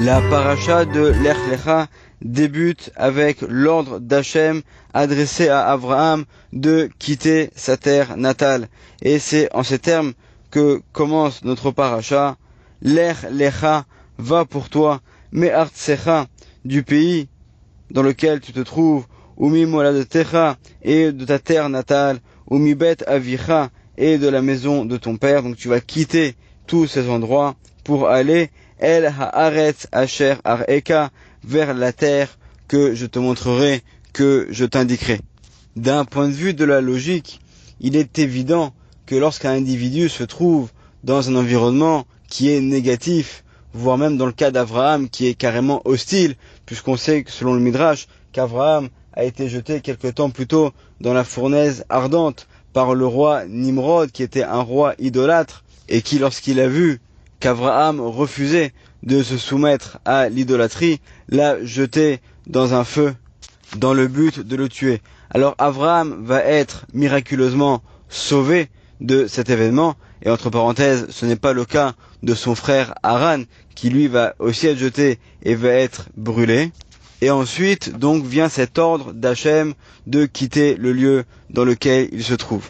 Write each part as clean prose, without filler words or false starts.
La paracha de Lech Lecha débute avec l'ordre d'Hachem adressé à Abraham de quitter sa terre natale. Et c'est en ces termes que commence notre paracha. Lech Lecha, va pour toi, me'artsecha, du pays dans lequel tu te trouves, umi moladetecha, et de ta terre natale, umi bet avicha, et de la maison de ton père. Donc tu vas quitter tous ces endroits pour aller El haaretz asher areka, vers la terre que je te montrerai, que je t'indiquerai. D'un point de vue de la logique, il est évident que lorsqu'un individu se trouve dans un environnement qui est négatif, voire même dans le cas d'Abraham qui est carrément hostile, puisqu'on sait que selon le Midrash, qu'Abraham a été jeté quelque temps plus tôt dans la fournaise ardente par le roi Nimrod, qui était un roi idolâtre, et qui, lorsqu'il a vu qu'Abraham refusait de se soumettre à l'idolâtrie, l'a jeté dans un feu dans le but de le tuer. Alors Abraham va être miraculeusement sauvé de cet événement, et entre parenthèses, ce n'est pas le cas de son frère Haran, qui lui va aussi être jeté et va être brûlé. Et ensuite, donc, vient cet ordre d'Hachem de quitter le lieu dans lequel il se trouve.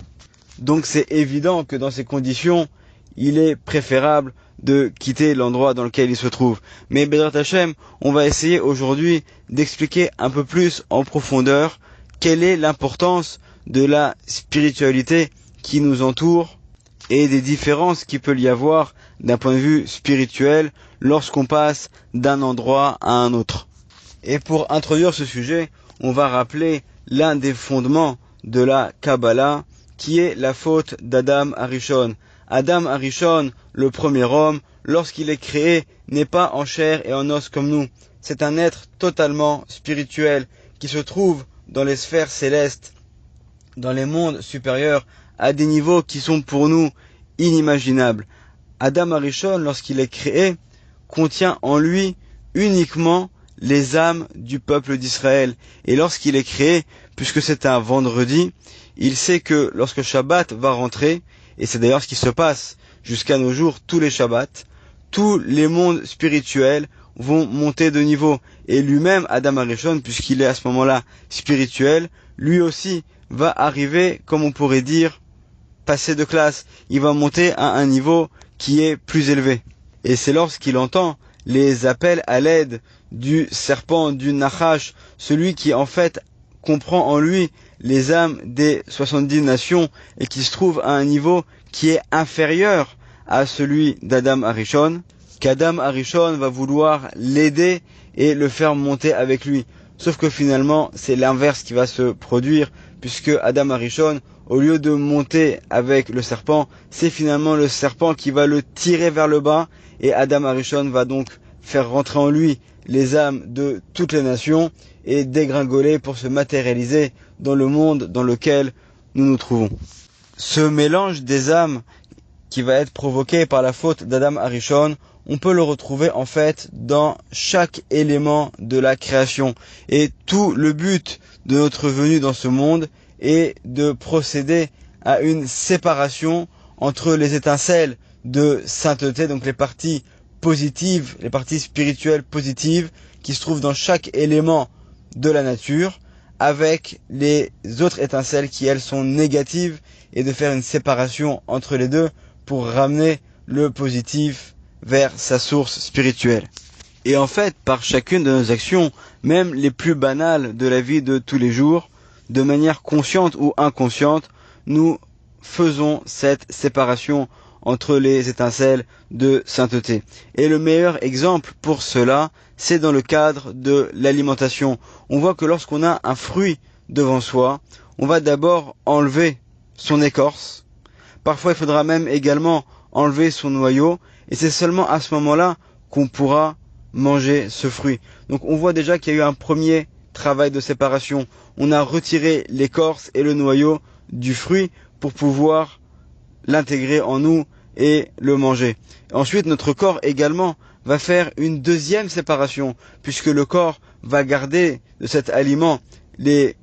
Donc c'est évident que dans ces conditions, il est préférable de quitter l'endroit dans lequel il se trouve. Mais Bezrat Hashem, on va essayer aujourd'hui d'expliquer un peu plus en profondeur quelle est l'importance de la spiritualité qui nous entoure et des différences qu'il peut y avoir d'un point de vue spirituel lorsqu'on passe d'un endroit à un autre. Et pour introduire ce sujet, on va rappeler l'un des fondements de la Kabbalah qui est la faute d'Adam Arishon. Adam Arishon, le premier homme, lorsqu'il est créé, n'est pas en chair et en os comme nous. C'est un être totalement spirituel qui se trouve dans les sphères célestes, dans les mondes supérieurs, à des niveaux qui sont pour nous inimaginables. Adam Arishon, lorsqu'il est créé, contient en lui uniquement les âmes du peuple d'Israël. Et lorsqu'il est créé, puisque c'est un vendredi, il sait que lorsque Shabbat va rentrer, et c'est d'ailleurs ce qui se passe jusqu'à nos jours, tous les Shabbats, tous les mondes spirituels vont monter de niveau. Et lui-même, Adam Arishon, puisqu'il est à ce moment-là spirituel, lui aussi va arriver, comme on pourrait dire, passer de classe. Il va monter à un niveau qui est plus élevé. Et c'est lorsqu'il entend les appels à l'aide du serpent, du Nachash, celui qui en fait comprend en lui les âmes des 70 nations et qui se trouve à un niveau qui est inférieur à celui d'Adam Arishon, qu'Adam Arishon va vouloir l'aider et le faire monter avec lui. Sauf que finalement, c'est l'inverse qui va se produire, puisque Adam Arishon, au lieu de monter avec le serpent, c'est finalement le serpent qui va le tirer vers le bas, et Adam Arishon va donc faire rentrer en lui les âmes de toutes les nations et dégringoler pour se matérialiser dans le monde dans lequel nous nous trouvons. Ce mélange des âmes qui va être provoqué par la faute d'Adam Arishon, on peut le retrouver en fait dans chaque élément de la création. Et tout le but de notre venue dans ce monde est de procéder à une séparation entre les étincelles de sainteté, donc les parties positives, les parties spirituelles positives qui se trouvent dans chaque élément de la nature, avec les autres étincelles qui elles sont négatives, et de faire une séparation entre les deux pour ramener le positif vers sa source spirituelle. Et en fait, par chacune de nos actions, même les plus banales de la vie de tous les jours, de manière consciente ou inconsciente, nous faisons cette séparation entre les étincelles de sainteté. Et le meilleur exemple pour cela, c'est dans le cadre de l'alimentation. On voit que lorsqu'on a un fruit devant soi, on va d'abord enlever son écorce. Parfois, il faudra même également enlever son noyau, et c'est seulement à ce moment-là qu'on pourra manger ce fruit. Donc on voit déjà qu'il y a eu un premier travail de séparation. On a retiré l'écorce et le noyau du fruit pour pouvoir l'intégrer en nous et le manger. Ensuite, notre corps également va faire une deuxième séparation, puisque le corps va garder de cet aliment les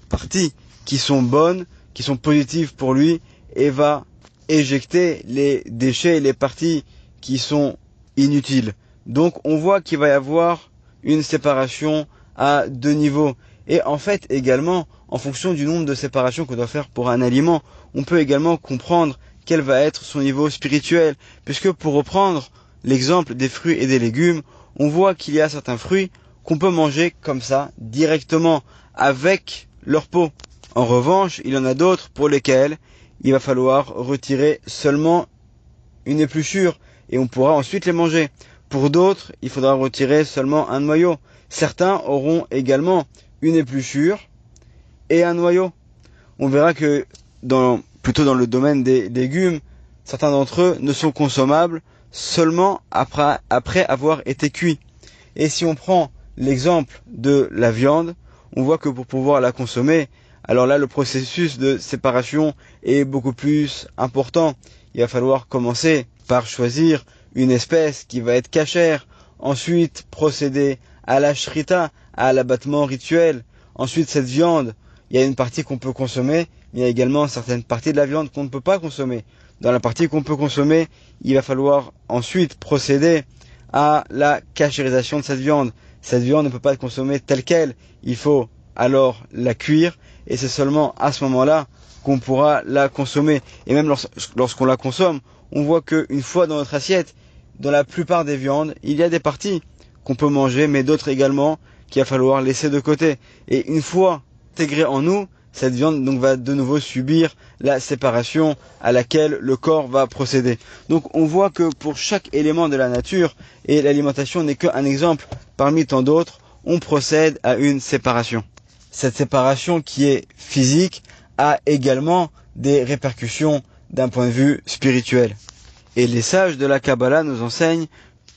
parties qui sont bonnes, qui sont positives pour lui, et va éjecter les déchets, les parties qui sont inutiles. Donc on voit qu'il va y avoir une séparation à 2 niveaux. Et en fait également, en fonction du nombre de séparations qu'on doit faire pour un aliment, on peut également comprendre quel va être son niveau spirituel. Puisque pour reprendre l'exemple des fruits et des légumes, on voit qu'il y a certains fruits qu'on peut manger comme ça, directement, avec leur peau. En revanche, il y en a d'autres pour lesquels il va falloir retirer seulement une épluchure et on pourra ensuite les manger. Pour d'autres, il faudra retirer seulement un noyau. Certains auront également une épluchure et un noyau. On verra que plutôt dans le domaine des légumes, certains d'entre eux ne sont consommables seulement après avoir été cuits. Et si on prend l'exemple de la viande, on voit que pour pouvoir la consommer, alors là le processus de séparation est beaucoup plus important. Il va falloir commencer par choisir une espèce qui va être cachère, ensuite procéder à la shrita, à l'abattement rituel. Ensuite cette viande, il y a une partie qu'on peut consommer, mais il y a également certaines parties de la viande qu'on ne peut pas consommer. Dans la partie qu'on peut consommer, il va falloir ensuite procéder à la cachérisation de cette viande. Cette viande ne peut pas être consommée telle qu'elle, il faut alors la cuire, et c'est seulement à ce moment-là qu'on pourra la consommer. Et même lorsqu'on la consomme, on voit qu'une fois dans notre assiette, dans la plupart des viandes, il y a des parties qu'on peut manger, mais d'autres également qu'il va falloir laisser de côté. Et une fois intégrée en nous, cette viande donc va de nouveau subir la séparation à laquelle le corps va procéder. Donc on voit que pour chaque élément de la nature, et l'alimentation n'est qu'un exemple parmi tant d'autres, on procède à une séparation. Cette séparation qui est physique a également des répercussions d'un point de vue spirituel. Et les sages de la Kabbalah nous enseignent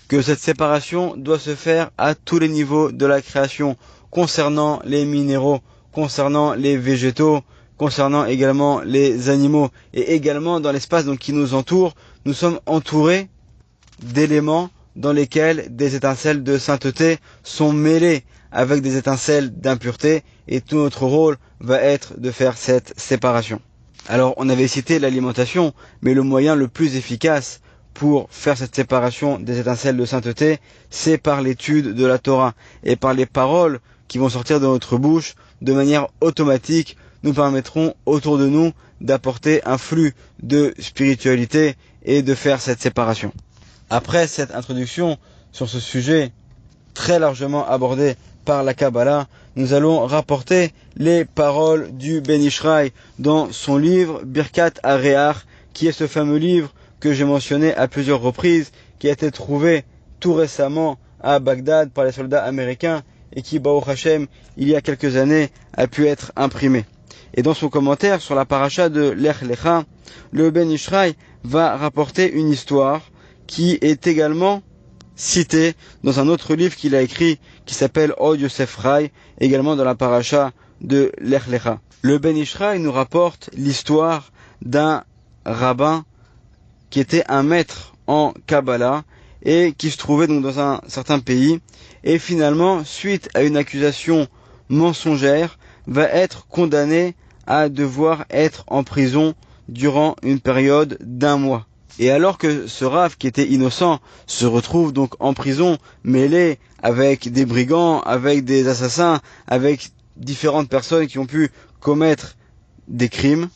que cette séparation doit se faire à tous les niveaux de la création, concernant les minéraux, concernant les végétaux, concernant également les animaux, et également dans l'espace qui nous entoure, nous sommes entourés d'éléments dans lesquels des étincelles de sainteté sont mêlées avec des étincelles d'impureté, et tout notre rôle va être de faire cette séparation. Alors on avait cité l'alimentation, mais le moyen le plus efficace pour faire cette séparation des étincelles de sainteté, c'est par l'étude de la Torah, et par les paroles qui vont sortir de notre bouche de manière automatique, nous permettront autour de nous d'apporter un flux de spiritualité et de faire cette séparation. Après cette introduction sur ce sujet très largement abordé par la Kabbalah, nous allons rapporter les paroles du Ben Ishraï dans son livre Birkat Hareach, qui est ce fameux livre que j'ai mentionné à plusieurs reprises, qui a été trouvé tout récemment à Bagdad par les soldats américains et qui, Baruch Hashem, il y a quelques années, a pu être imprimé. Et dans son commentaire sur la paracha de Lech Lecha, le Ben Ishraï va rapporter une histoire qui est également citée dans un autre livre qu'il a écrit qui s'appelle Od Yosef Rai, également dans la paracha de Lech Lecha. Le Ben Ishraï nous rapporte l'histoire d'un rabbin qui était un maître en Kabbalah et qui se trouvait donc dans un certain pays, et finalement, suite à une accusation mensongère, va être condamné à devoir être en prison durant une période d'1 mois. Et alors que ce Rav, qui était innocent, se retrouve donc en prison, mêlé avec des brigands, avec des assassins, avec différentes personnes qui ont pu commettre des crimes,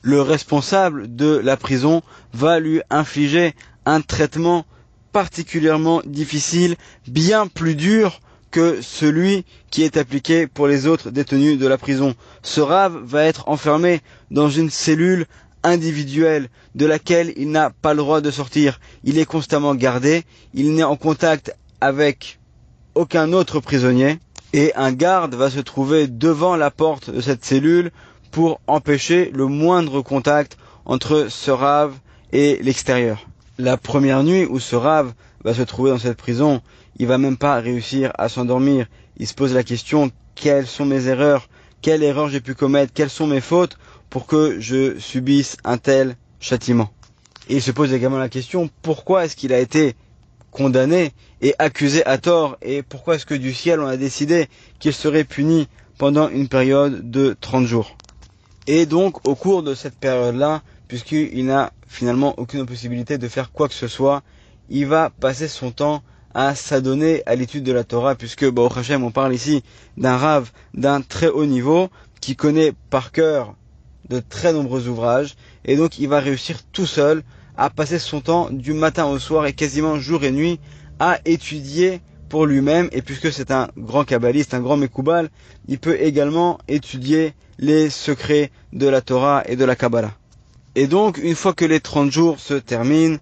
le responsable de la prison va lui infliger un traitement particulièrement difficile, bien plus dur que celui qui est appliqué pour les autres détenus de la prison. Ce Rav va être enfermé dans une cellule individuelle de laquelle il n'a pas le droit de sortir. Il est constamment gardé, il n'est en contact avec aucun autre prisonnier, et un garde va se trouver devant la porte de cette cellule pour empêcher le moindre contact entre ce Rav et l'extérieur. La première nuit où ce Rav va se trouver dans cette prison, il va même pas réussir à s'endormir. Il se pose la question, quelles sont mes erreurs? Quelle erreur j'ai pu commettre? Quelles sont mes fautes pour que je subisse un tel châtiment? Et il se pose également la question, pourquoi est-ce qu'il a été condamné et accusé à tort? Et pourquoi est-ce que du ciel on a décidé qu'il serait puni pendant une période de 30 jours? Et donc, au cours de cette période-là, puisqu'il n'a finalement aucune possibilité de faire quoi que ce soit, il va passer son temps à s'adonner à l'étude de la Torah, puisque Baruch Hashem, on parle ici d'un Rav d'un très haut niveau qui connaît par cœur de très nombreux ouvrages, et donc il va réussir tout seul à passer son temps du matin au soir et quasiment jour et nuit à étudier pour lui-même. Et puisque c'est un grand kabbaliste, un grand Mekoubal, il peut également étudier les secrets de la Torah et de la Kabbalah. Et donc, une fois que les 30 jours se terminent,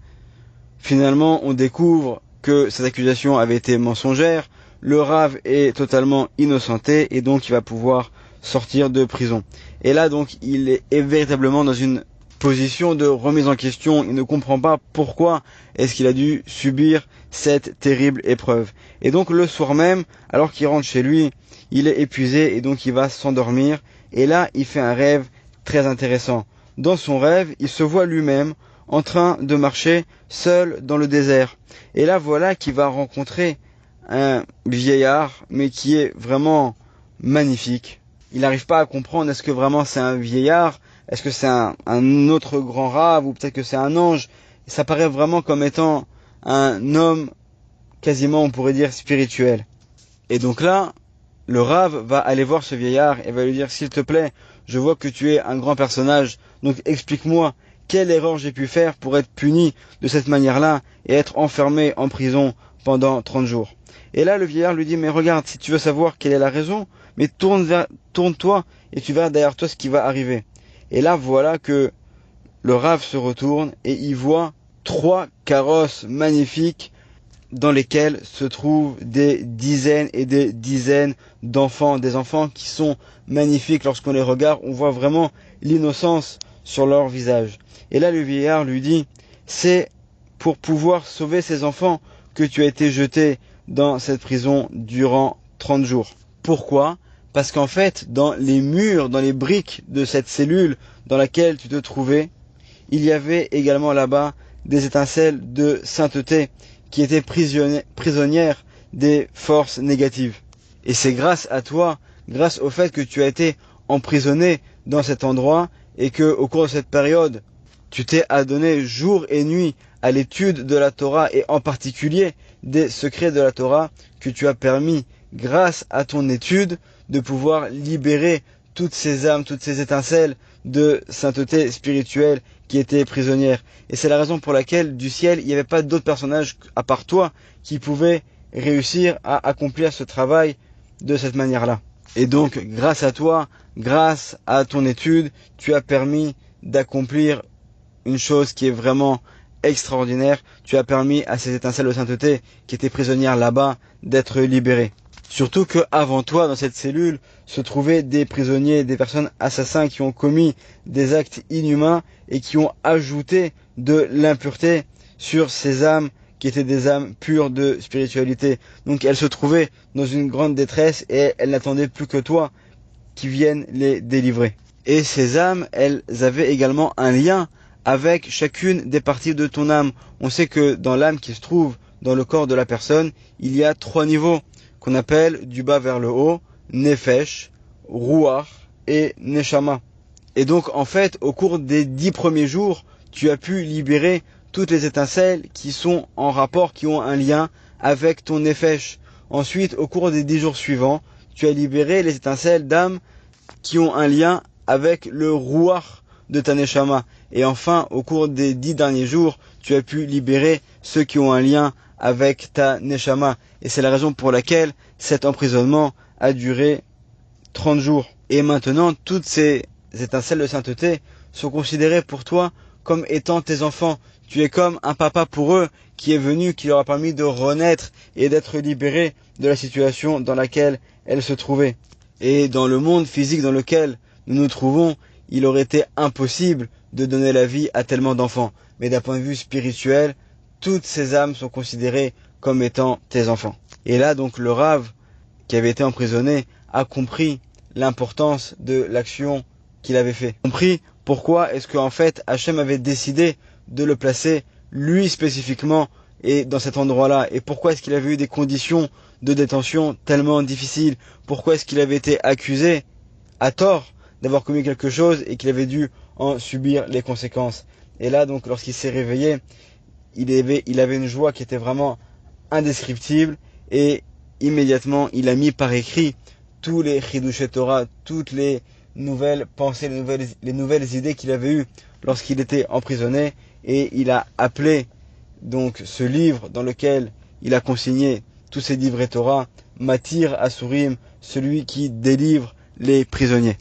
finalement, on découvre que cette accusation avait été mensongère, le Rav est totalement innocenté et donc il va pouvoir sortir de prison. Et là, donc, il est véritablement dans une position de remise en question. Il ne comprend pas pourquoi est-ce qu'il a dû subir cette terrible épreuve. Et donc, le soir même, alors qu'il rentre chez lui, il est épuisé et donc il va s'endormir. Et là, il fait un rêve très intéressant. Dans son rêve, il se voit lui-même en train de marcher seul dans le désert. Et là, voilà qu'il va rencontrer un vieillard, mais qui est vraiment magnifique. Il n'arrive pas à comprendre, est-ce que vraiment c'est un vieillard, est-ce que c'est un autre grand rave, ou peut-être que c'est un ange. Ça paraît vraiment comme étant un homme quasiment, on pourrait dire, spirituel. Et donc là, le rave va aller voir ce vieillard et va lui dire, s'il te plaît, je vois que tu es un grand personnage, donc explique-moi quelle erreur j'ai pu faire pour être puni de cette manière-là et être enfermé en prison pendant 30 jours. Et là, le vieillard lui dit, mais regarde, si tu veux savoir quelle est la raison, mais tourne-toi et tu verras derrière toi ce qui va arriver. Et là, voilà que le rave se retourne et il voit 3 carrosses magnifiques dans lesquelles se trouvent des dizaines et des dizaines d'enfants, des enfants qui sont magnifiques. Lorsqu'on les regarde, on voit vraiment l'innocence sur leur visage. Et là, le vieillard lui dit, c'est pour pouvoir sauver ces enfants que tu as été jeté dans cette prison durant 30 jours. Pourquoi ? Parce qu'en fait, dans les murs, dans les briques de cette cellule dans laquelle tu te trouvais, il y avait également là-bas des étincelles de sainteté qui étaient prisonnières des forces négatives. Et c'est grâce à toi, grâce au fait que tu as été emprisonné dans cet endroit et que, au cours de cette période, tu t'es adonné jour et nuit à l'étude de la Torah et en particulier des secrets de la Torah, que tu as permis, grâce à ton étude, de pouvoir libérer toutes ces âmes, toutes ces étincelles de sainteté spirituelle qui étaient prisonnières. Et c'est la raison pour laquelle du ciel, il n'y avait pas d'autres personnages à part toi qui pouvaient réussir à accomplir ce travail de cette manière-là. Et donc, grâce à toi, grâce à ton étude, tu as permis d'accomplir une chose qui est vraiment extraordinaire. Tu as permis à ces étincelles de sainteté qui étaient prisonnières là-bas d'être libérées. Surtout que avant toi, dans cette cellule, se trouvaient des prisonniers, des personnes assassins qui ont commis des actes inhumains et qui ont ajouté de l'impureté sur ces âmes qui étaient des âmes pures de spiritualité. Donc elles se trouvaient dans une grande détresse et elles n'attendaient plus que toi qui viennes les délivrer. Et ces âmes, elles avaient également un lien avec chacune des parties de ton âme. On sait que dans l'âme qui se trouve dans le corps de la personne, il y a 3 niveaux qu'on appelle du bas vers le haut, Nefesh, Ruach et Neshama. Et donc en fait, au cours des 10 premiers jours, tu as pu libérer toutes les étincelles qui sont en rapport, qui ont un lien avec ton Nefesh. Ensuite, au cours des 10 jours suivants, tu as libéré les étincelles d'âme qui ont un lien avec le Ruach de ta Neshama. Et enfin, au cours des 10 derniers jours, tu as pu libérer ceux qui ont un lien avec ta Neshama. Et c'est la raison pour laquelle cet emprisonnement a duré 30 jours. Et maintenant, toutes ces étincelles de sainteté sont considérées pour toi comme étant tes enfants. Tu es comme un papa pour eux qui est venu, qui leur a permis de renaître et d'être libérés de la situation dans laquelle elles se trouvaient. Et dans le monde physique dans lequel nous nous trouvons, il aurait été impossible de donner la vie à tellement d'enfants. Mais d'un point de vue spirituel, toutes ces âmes sont considérées comme étant tes enfants. Et là, donc, le Rav, qui avait été emprisonné, a compris l'importance de l'action qu'il avait fait. Compris pourquoi est-ce qu'en fait, Hachem avait décidé de le placer, lui spécifiquement, et dans cet endroit-là. Et pourquoi est-ce qu'il avait eu des conditions de détention tellement difficiles. Pourquoi est-ce qu'il avait été accusé, à tort, d'avoir commis quelque chose et qu'il avait dû en subir les conséquences. Et là, donc, lorsqu'il s'est réveillé, il avait une joie qui était vraiment indescriptible, et immédiatement il a mis par écrit tous les Chidushei Torah, toutes les nouvelles pensées, les nouvelles idées qu'il avait eues lorsqu'il était emprisonné, et il a appelé donc ce livre dans lequel il a consigné tous ces livrets Torah, Matir Asurim, celui qui délivre les prisonniers.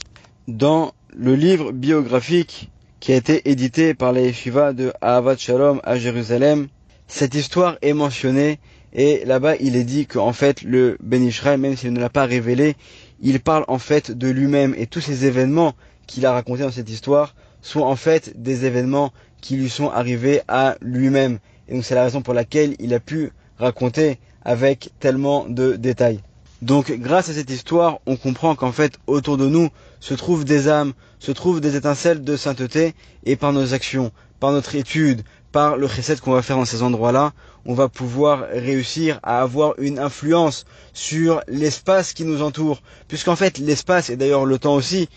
Dans le livre biographique qui a été édité par la Yeshiva de Ahavat Shalom à Jérusalem, cette histoire est mentionnée, et là-bas il est dit qu'en fait le Ben Ishraï, même s'il ne l'a pas révélé, il parle en fait de lui-même, et tous ces événements qu'il a racontés dans cette histoire sont en fait des événements qui lui sont arrivés à lui-même. Et donc c'est la raison pour laquelle il a pu raconter avec tellement de détails. Donc grâce à cette histoire, on comprend qu'en fait autour de nous se trouvent des âmes, se trouvent des étincelles de sainteté, et par nos actions, par notre étude, par le chesed qu'on va faire dans ces endroits-là, on va pouvoir réussir à avoir une influence sur l'espace qui nous entoure, puisqu'en fait l'espace, et d'ailleurs le temps aussi,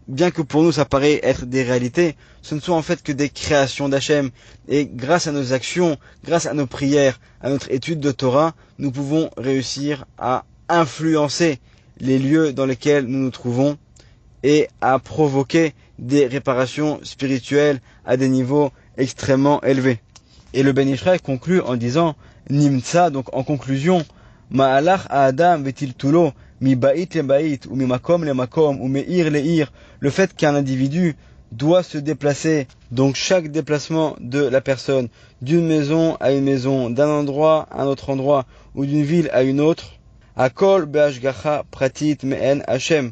bien que pour nous ça paraît être des réalités, ce ne sont en fait que des créations d'Hachem. Et grâce à nos actions, grâce à nos prières, à notre étude de Torah, nous pouvons réussir à influencer les lieux dans lesquels nous nous trouvons et à provoquer des réparations spirituelles à des niveaux extrêmement élevés. Et le Ben Ishraï conclut en disant Nimtsa, donc en conclusion, Ma'alach Adam vetil tulo mi ba'it le ba'it ou mi makom le makom ou me'ir le ir, le fait qu'un individu doit se déplacer, donc chaque déplacement de la personne d'une maison à une maison, d'un endroit à un autre endroit ou d'une ville à une autre, Akol be'ashgacha pratit me'en Hashem,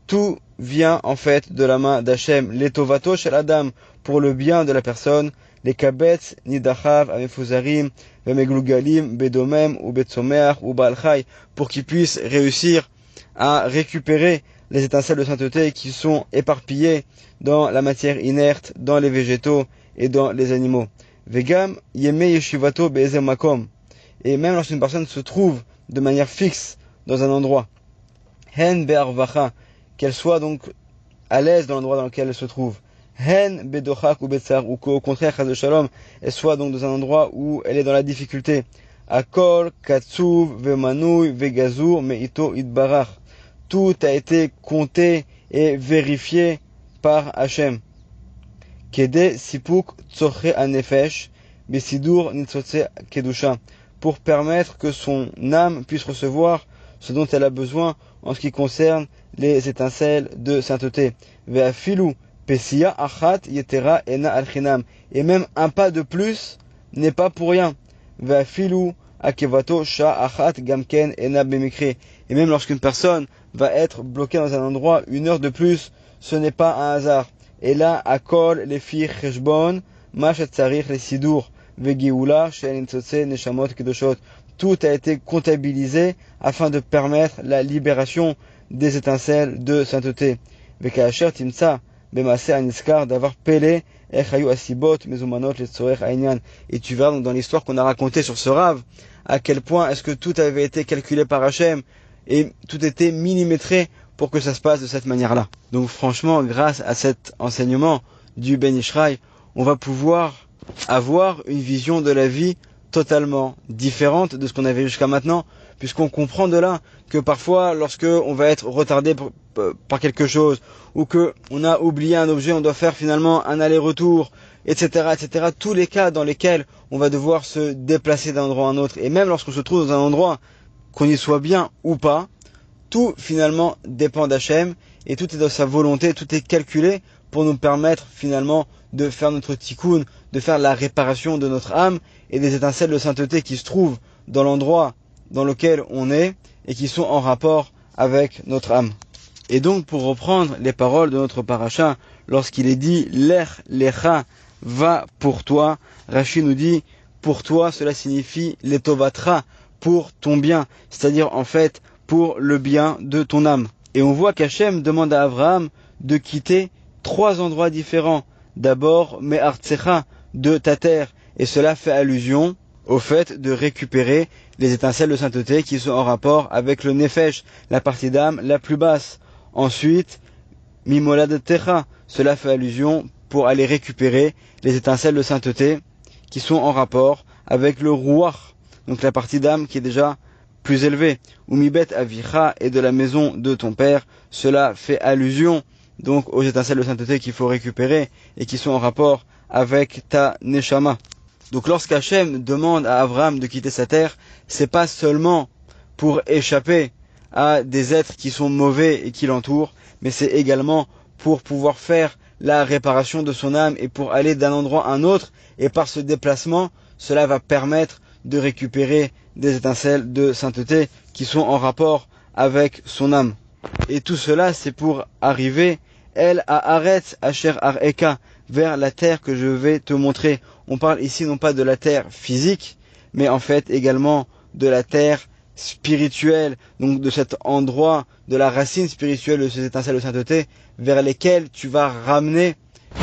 tout vient en fait de la main d'Hachem, letovato shel Adam, pour le bien de la personne, les kabetz nidachav amefuzarim vemeglugalim bedomem ou betsomeach ou baalchai, pour qu'ils puissent réussir à récupérer les étincelles de sainteté qui sont éparpillées dans la matière inerte, dans les végétaux et dans les animaux. Vegam yeme yeshivato be'ezem makom, et même lorsqu'une personne se trouve de manière fixe dans un endroit, hen be'arvacha, qu'elle soit donc à l'aise dans l'endroit dans lequel elle se trouve, hen bedochak ou betsar, ou qu'au contraire, chas de shalom, elle soit donc dans un endroit où elle est dans la difficulté. Akol katsuv vemanui vegazur meito itbarach, tout a été compté et vérifié par Hachem. Kede sipuk tzorche anefesh besidur nitzotze kedusha, pour permettre que son âme puisse recevoir ce dont elle a besoin en ce qui concerne les étincelles de sainteté. Ve'afilu pesia achat yetera ena alchinam, et même un pas de plus n'est pas pour rien. Ve'afilu akevato sha achat gamken ena bemikre, et même lorsqu'une personne va être bloquée dans un endroit une heure de plus, ce n'est pas un hasard. Et là, akol lefi cheshbon mashat tzarich le sidur vegeula shel nitzotze neshamot kedoshot, tout a été comptabilisé afin de permettre la libération des étincelles de sainteté. Vekaasher timtsa bemase aniskar d'avoir pelé echayu asibot mezumanot letzorech aïnyan. Et tu verras donc dans l'histoire qu'on a racontée sur ce rave, à quel point est-ce que tout avait été calculé par Hachem et tout était millimétré pour que ça se passe de cette manière-là. Donc franchement, grâce à cet enseignement du Ben Ishraï, on va pouvoir avoir une vision de la vie totalement différente de ce qu'on avait jusqu'à maintenant, puisqu'on comprend de là que parfois, lorsque on va être retardé par quelque chose, ou que on a oublié un objet, on doit faire finalement un aller-retour, etc., etc., tous les cas dans lesquels on va devoir se déplacer d'un endroit à un autre, et même lorsqu'on se trouve dans un endroit, qu'on y soit bien ou pas, tout finalement dépend d'Hachem, et tout est dans sa volonté, tout est calculé pour nous permettre finalement de faire notre tikkun, de faire la réparation de notre âme et des étincelles de sainteté qui se trouvent dans l'endroit dans lequel on est et qui sont en rapport avec notre âme. Et donc pour reprendre les paroles de notre paracha, lorsqu'il est dit Lech lecha, va pour toi, Rashi nous dit pour toi, cela signifie letovatra, pour ton bien, c'est-à-dire en fait pour le bien de ton âme. Et on voit qu'Hachem demande à Abraham de quitter 3 endroits différents. D'abord, Me'artsecha, de ta terre, et cela fait allusion au fait de récupérer les étincelles de sainteté qui sont en rapport avec le Nefesh, la partie d'âme la plus basse. Ensuite, Mimoladetecha, cela fait allusion pour aller récupérer les étincelles de sainteté qui sont en rapport avec le Ruach, donc la partie d'âme qui est déjà plus élevée. Ou mibet avicha, et de la maison de ton père. Cela fait allusion donc aux étincelles de sainteté qu'il faut récupérer et qui sont en rapport avec ta neshama. Donc lorsqu'Hachem demande à Abraham de quitter sa terre, c'est pas seulement pour échapper à des êtres qui sont mauvais et qui l'entourent, mais c'est également pour pouvoir faire la réparation de son âme et pour aller d'un endroit à un autre, et par ce déplacement, cela va permettre de récupérer des étincelles de sainteté qui sont en rapport avec son âme. Et tout cela, c'est pour arriver, El Haaretz Asher Areka, vers la terre que je vais te montrer. On parle ici non pas de la terre physique, mais en fait également de la terre spirituelle, donc de cet endroit, de la racine spirituelle de ces étincelles de sainteté, vers lesquelles tu vas ramener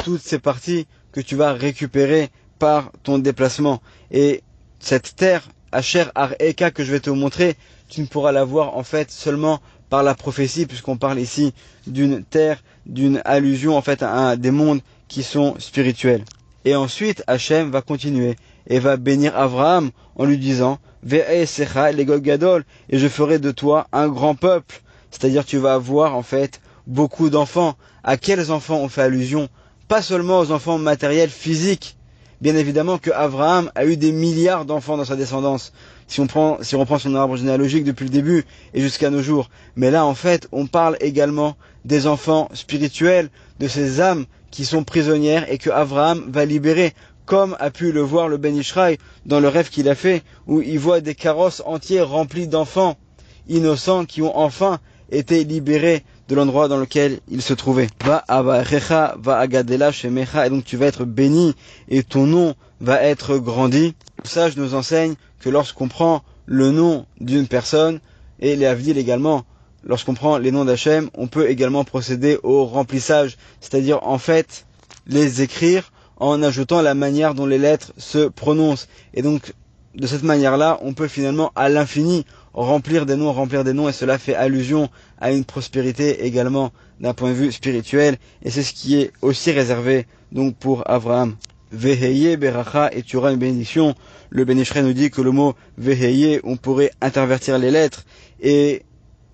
toutes ces parties que tu vas récupérer par ton déplacement. Et cette terre, Asher Areka, que je vais te montrer, tu ne pourras la voir en fait seulement par la prophétie, puisqu'on parle ici d'une terre, d'une allusion en fait à des mondes qui sont spirituels. Et ensuite, Hachem va continuer et va bénir Abraham en lui disant Ve'esecha legol gadol, et je ferai de toi un grand peuple. C'est-à-dire tu vas avoir en fait beaucoup d'enfants. À quels enfants on fait allusion? Pas seulement aux enfants matériels, physiques. Bien évidemment que Abraham a eu des milliards d'enfants dans sa descendance, si on prend son arbre généalogique depuis le début et jusqu'à nos jours. Mais là, en fait, on parle également des enfants spirituels, de ces âmes qui sont prisonnières et que Abraham va libérer, comme a pu le voir le Ben Ishraï dans le rêve qu'il a fait, où il voit des carrosses entiers remplis d'enfants innocents qui ont enfin été libérés de l'endroit dans lequel il se trouvait. Va avarecha, va agadela shemecha, et donc tu vas être béni et ton nom va être grandi. Le sage nous enseigne que lorsqu'on prend le nom d'une personne, et les avdil également, lorsqu'on prend les noms d'Hachem, on peut également procéder au remplissage, c'est-à-dire en fait les écrire en ajoutant la manière dont les lettres se prononcent. Et donc de cette manière-là, on peut finalement à l'infini remplir des noms, et cela fait allusion à une prospérité également d'un point de vue spirituel, et c'est ce qui est aussi réservé donc pour Abraham. Veheye beracha, et tu auras une bénédiction. Le Ben Ishraï nous dit que le mot Veheye, on pourrait intervertir les lettres et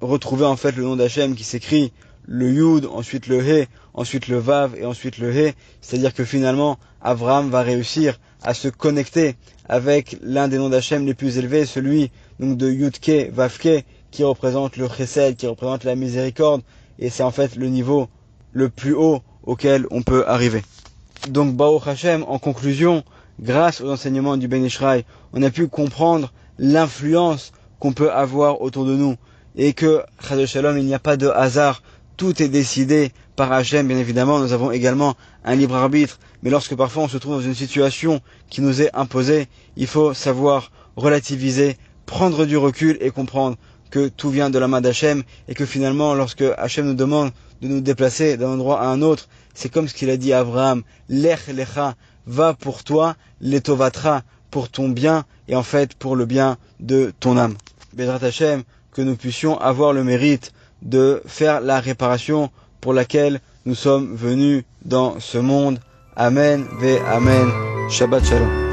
retrouver en fait le nom d'Hachem qui s'écrit le Yud, ensuite le He, ensuite le Vav et ensuite le He. C'est-à-dire que finalement, Abraham va réussir à se connecter avec l'un des noms d'Hachem les plus élevés, celui donc de Yudke, Vavke, qui représente le Chesed, qui représente la miséricorde, et c'est en fait le niveau le plus haut auquel on peut arriver. Donc Baruch Hashem, en conclusion, grâce aux enseignements du Ben Ishraï, on a pu comprendre l'influence qu'on peut avoir autour de nous, et que, Chas Shalom, il n'y a pas de hasard, tout est décidé par Hachem. Bien évidemment, nous avons également un libre arbitre, mais lorsque parfois on se trouve dans une situation qui nous est imposée, il faut savoir relativiser, prendre du recul et comprendre que tout vient de la main d'Hachem, et que finalement, lorsque Hachem nous demande de nous déplacer d'un endroit à un autre, c'est comme ce qu'il a dit à Abraham, Lech lecha, va pour toi, letovatra, pour ton bien, et en fait pour le bien de ton âme. Bezrat Hachem, que nous puissions avoir le mérite de faire la réparation pour laquelle nous sommes venus dans ce monde. Amen ve Amen. Shabbat Shalom.